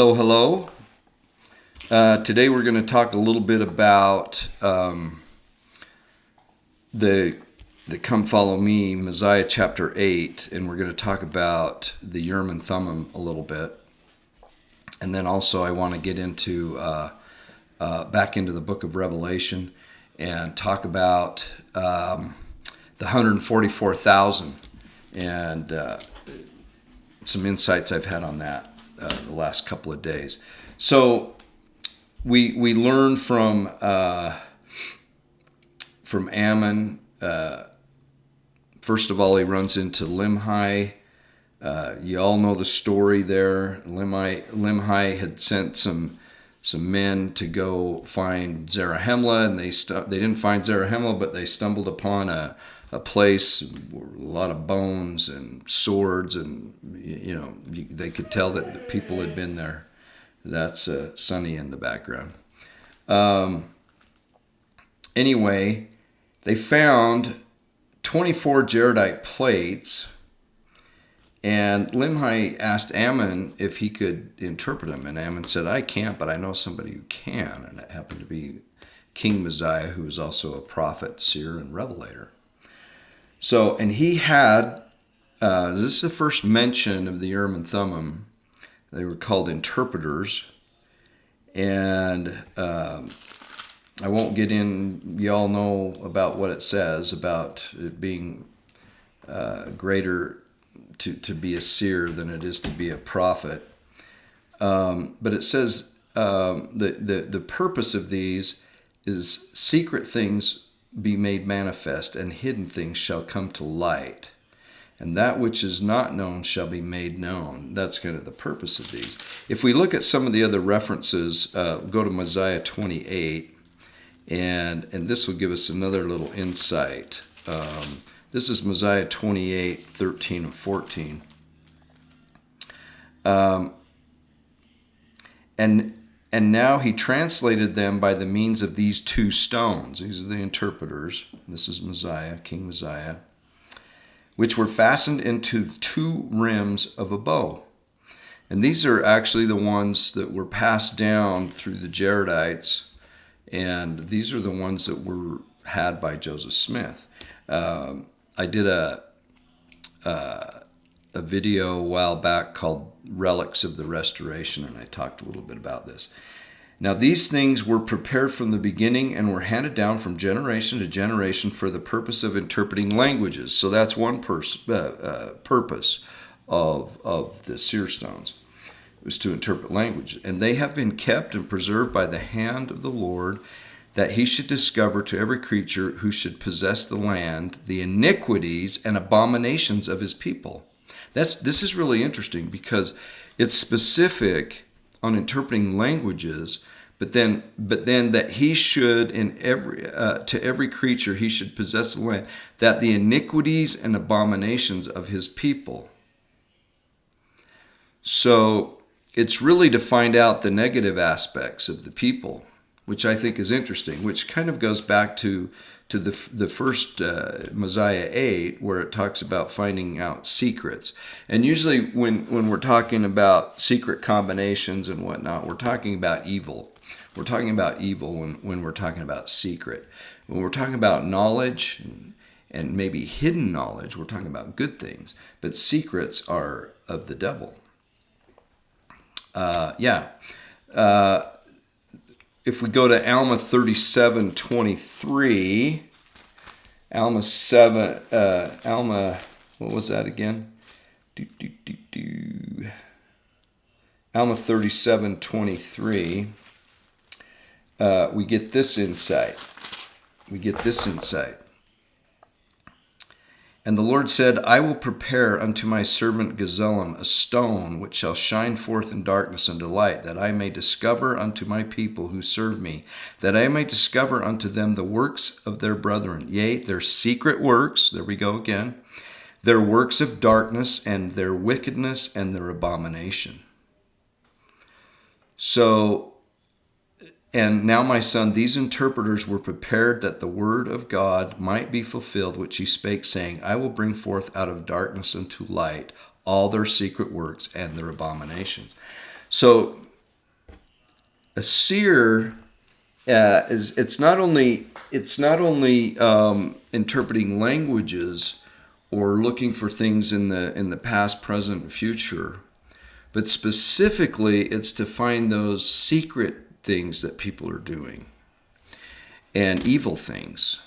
Hello, hello. Today we're going to talk a little bit about the Come Follow Me, Mosiah chapter 8, and we're going to talk about the Urim and Thummim a little bit. And then also I want to get into back into the book of Revelation and talk about the 144,000 and some insights I've had on that the last couple of days. So we learn from Ammon. First of all, he runs into Limhi. You all know the story there. Limhi had sent some men to go find Zarahemla, and they didn't find Zarahemla, but they stumbled upon a place with a lot of bones and swords, and they could tell that the people had been there. That's Sunny in the background. Anyway, they found 24 jaredite plates, and Limhi asked Ammon if he could interpret them, and Ammon said, "I can't, but I know somebody who can," and it happened to be King Mosiah, who was also a prophet, seer, and revelator. So, and he had, this is the first mention of the Urim and Thummim. They were called interpreters, and I won't get in. You all know about what it says about it being greater to be a seer than it is to be a prophet. But it says the purpose of these is secret things be made manifest, and hidden things shall come to light. And that which is not known shall be made known. That's kind of the purpose of these. If we look at some of the other references, go to Mosiah 28, and this will give us another little insight. This is Mosiah 28, 13 and 14. And now he translated them by the means of these two stones. These are the interpreters. This is Mosiah, King Mosiah, which were fastened into two rims of a bow. And these are actually the ones that were passed down through the Jaredites, and these are the ones that were had by Joseph Smith. I did a video a while back called Relics of the Restoration, and I talked a little bit about this. Now, these things were prepared from the beginning and were handed down from generation to generation for the purpose of interpreting languages. So that's one purpose of the seer stones. It was to interpret language. And they have been kept and preserved by the hand of the Lord, that he should discover to every creature who should possess the land the iniquities and abominations of his people. This is really interesting because it's specific on interpreting languages, but then that he should to every creature he should possess the land, that the iniquities and abominations of his people. So it's really to find out the negative aspects of the people, which I think is interesting, which kind of goes back to the first Mosiah 8, where it talks about finding out secrets. And usually when we're talking about secret combinations and whatnot, we're talking about evil. We're talking about evil when we're talking about secret. When we're talking about knowledge and maybe hidden knowledge, we're talking about good things. But secrets are of the devil. If we go to Alma 37:23, Alma 7, what was that again? Alma 37:23, we get this insight. And the Lord said, I will prepare unto my servant Gezellim a stone which shall shine forth in darkness and delight, that I may discover unto my people who serve me, that I may discover unto them the works of their brethren, yea, their secret works, there we go again, their works of darkness and their wickedness and their abomination. So, and now, my son, these interpreters were prepared that the word of God might be fulfilled, which he spake, saying, I will bring forth out of darkness unto light all their secret works and their abominations. So A seer is it's not only interpreting languages or looking for things in the past, present, and future, but specifically it's to find those secret things that people are doing and evil things.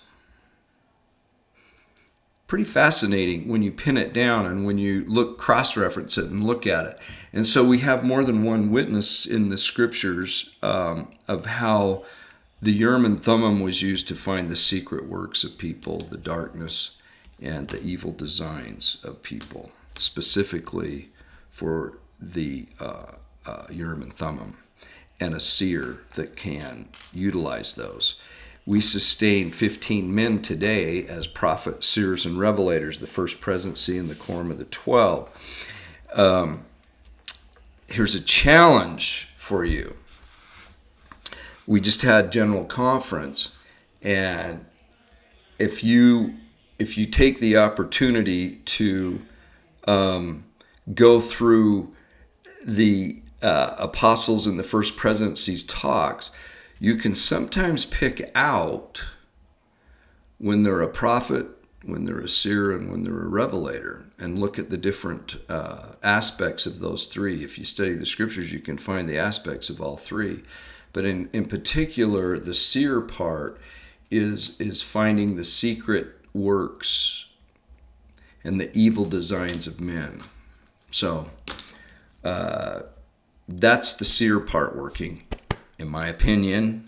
Pretty fascinating when you pin it down and when you cross-reference it and look at it. And so we have more than one witness in the scriptures of how the Urim and Thummim was used to find the secret works of people, the darkness and the evil designs of people, specifically for the Urim and Thummim, and a seer that can utilize those. We sustained 15 men today as prophets, seers, and revelators, the first presidency and the quorum of the 12. Here's a challenge for you. We just had general conference, and if you take the opportunity to go through the apostles in the first presidency's talks, you can sometimes pick out when they're a prophet, when they're a seer, and when they're a revelator, and look at the different aspects of those three. If you study the scriptures, you can find the aspects of all three. But in particular, the seer part is finding the secret works and the evil designs of men. So that's the seer part working. In my opinion.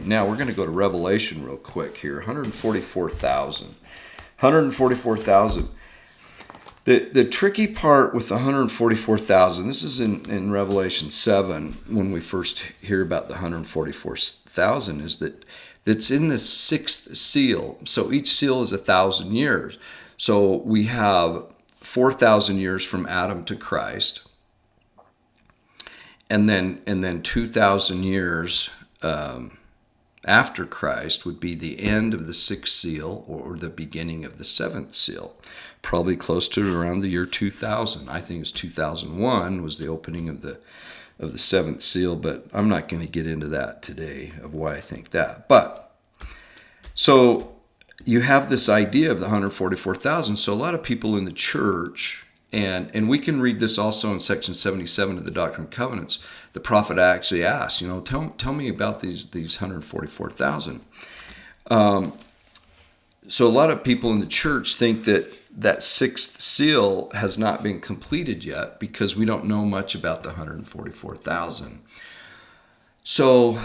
Now we're going to go to Revelation real quick here. 144,000. The tricky part with the 144,000, this is in Revelation 7, when we first hear about the 144,000, is that it's in the sixth seal. So each seal is 1,000 years. So we have 4,000 years from Adam to Christ. And then 2,000 years after Christ would be the end of the sixth seal or the beginning of the seventh seal, probably close to around the year 2000. I think it's 2001 was the opening of the seventh seal, but I'm not going to get into that today of why I think that. But so you have this idea of the 144,000. So a lot of people in the church. And we can read this also in section 77 of the Doctrine and Covenants. The prophet actually asks, tell me about these 144,000. So a lot of people in the church think that sixth seal has not been completed yet because we don't know much about the 144,000. So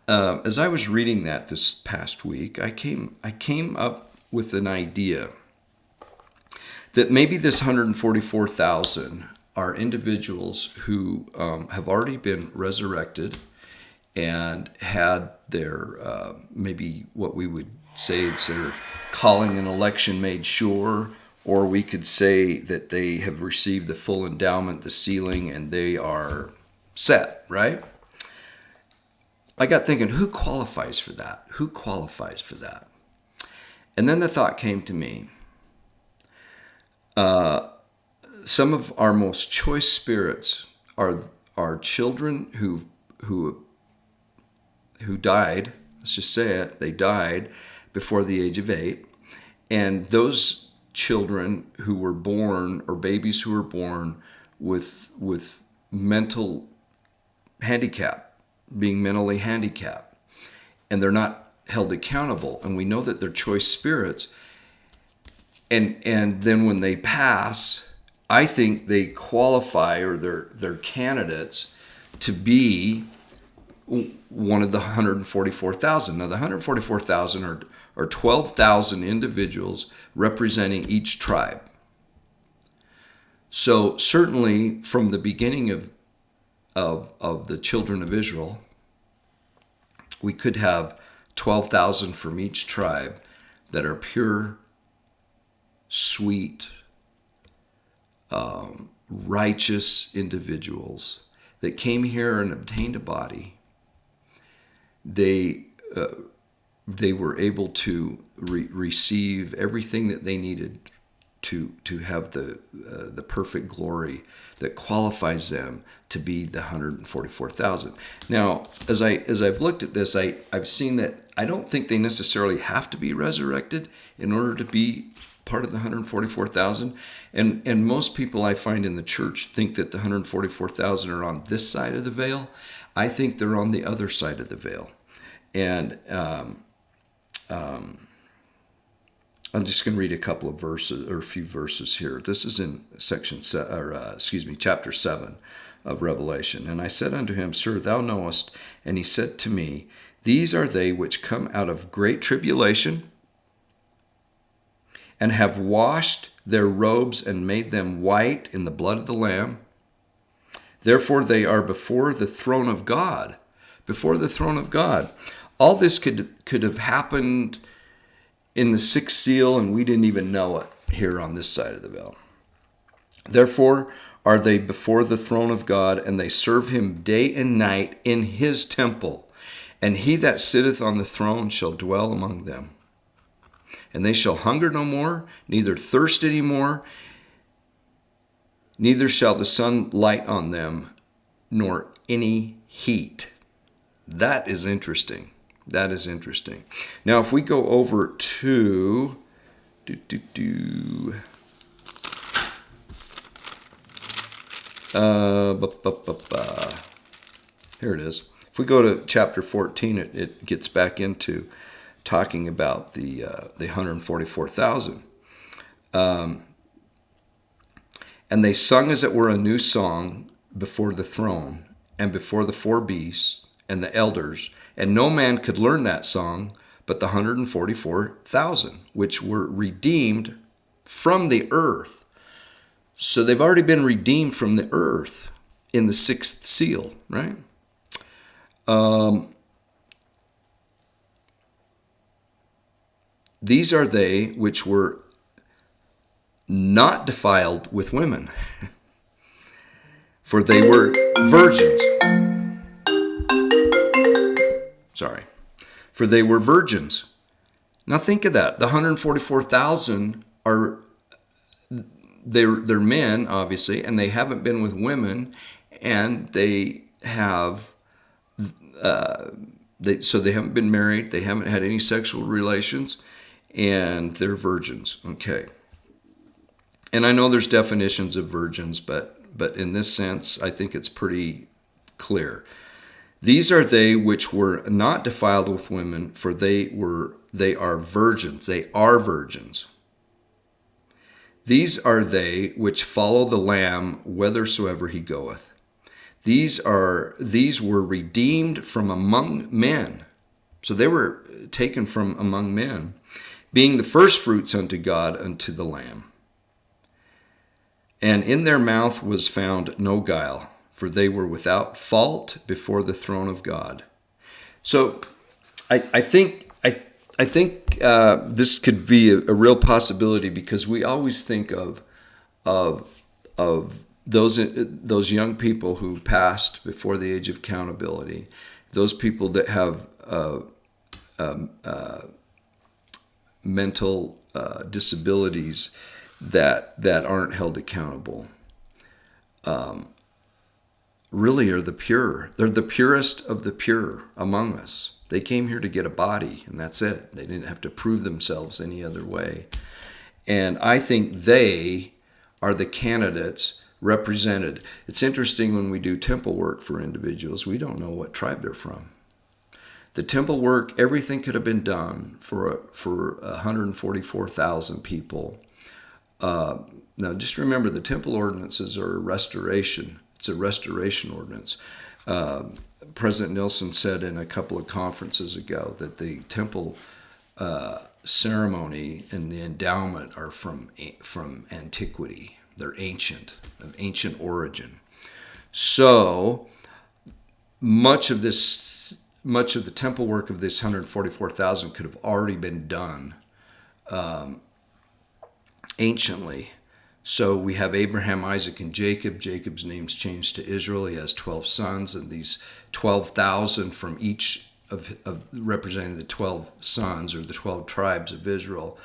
as I was reading that this past week, I came up with an idea that maybe this 144,000 are individuals who have already been resurrected and had their, maybe what we would say is their calling and election made sure, or we could say that they have received the full endowment, the sealing, and they are set, right? I got thinking, who qualifies for that? Who qualifies for that? And then the thought came to me, some of our most choice spirits are children who died. Let's just say it. They died before the age of 8, and those children who were born, or babies who were born with mental handicap, being mentally handicapped, and they're not held accountable. And we know that they're choice spirits. And then when they pass, I think they qualify, or they're candidates to be one of the 144,000. Now the 144,000 are 12,000 individuals representing each tribe. So certainly from the beginning of the children of Israel, we could have 12,000 from each tribe that are pure, sweet, righteous individuals that came here and obtained a body. They were able to receive everything that they needed to have the perfect glory that qualifies them to be the 144,000. Now, as I've looked at this, I've seen that I don't think they necessarily have to be resurrected in order to be part of the 144,000. And most people I find in the church think that the 144,000 are on this side of the veil. I think they're on the other side of the veil. And I'm just going to read a couple of verses, or a few verses here. This is in chapter 7 of Revelation. And I said unto him, Sir, thou knowest. And he said to me, These are they which come out of great tribulation, and have washed their robes and made them white in the blood of the Lamb. Therefore they are before the throne of God. Before the throne of God. All this could have happened in the sixth seal, and we didn't even know it here on this side of the veil. Therefore are they before the throne of God, and they serve him day and night in his temple. And he that sitteth on the throne shall dwell among them. And they shall hunger no more, neither thirst any more, neither shall the sun light on them, nor any heat. That is interesting. That is interesting. Now, if we go over to here it is. If we go to chapter 14, it gets back into talking about the 144,000. And they sung as it were a new song before the throne and before the four beasts and the elders, and no man could learn that song but the 144,000, which were redeemed from the earth. So they've already been redeemed from the earth in the sixth seal, right? These are they which were not defiled with women, for they were virgins. Sorry. For they were virgins. Now think of that. The 144,000 are, they're men, obviously, and they haven't been with women, and they have, so they haven't been married, they haven't had any sexual relations, and they're virgins. Okay. And I know there's definitions of virgins, but in this sense, I think it's pretty clear. These are they which were not defiled with women, for they are virgins. They are virgins. These are they which follow the Lamb whithersoever he goeth. These were redeemed from among men. So they were taken from among men, being the firstfruits unto God, unto the Lamb. And in their mouth was found no guile, for they were without fault before the throne of God. So I think this could be a real possibility, because we always think of those young people who passed before the age of accountability, those people that have mental disabilities that aren't held accountable. Really are the pure. They're the purest of the pure among us. They came here to get a body, and that's it. They didn't have to prove themselves any other way. And I think they are the candidates represented. It's interesting when we do temple work for individuals, we don't know what tribe they're from. The temple work, everything could have been done for 144,000 people. Now, just remember, the temple ordinances are a restoration. It's a restoration ordinance. President Nilsson said in a couple of conferences ago that the temple ceremony and the endowment are from antiquity. They're ancient, of ancient origin. So much of the temple work of this 144,000 could have already been done anciently. So we have Abraham, Isaac, and Jacob. Jacob's name's changed to Israel. He has 12 sons, and these 12,000 from each of representing the 12 sons or the 12 tribes of Israel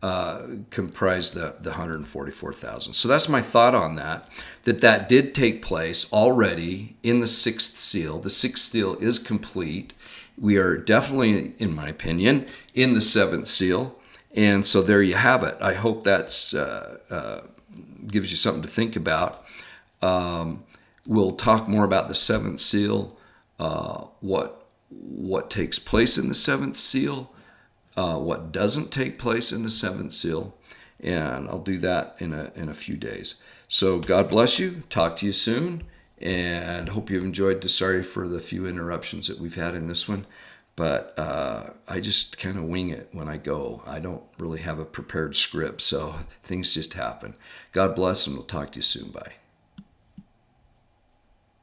comprised the 144,000. So that's my thought on that, that did take place already in the sixth seal. The sixth seal is complete. We are definitely, in my opinion, in the seventh seal. And so there you have it. I hope that's gives you something to think about. We'll talk more about the seventh seal, what takes place in the seventh seal, what doesn't take place in the seventh seal, and I'll do that in a few days. So God bless you. Talk to you soon, and hope you've enjoyed this. Sorry for the few interruptions that we've had in this one, but I just kind of wing it when I go. I don't really have a prepared script, so things just happen. God bless, and we'll talk to you soon. Bye.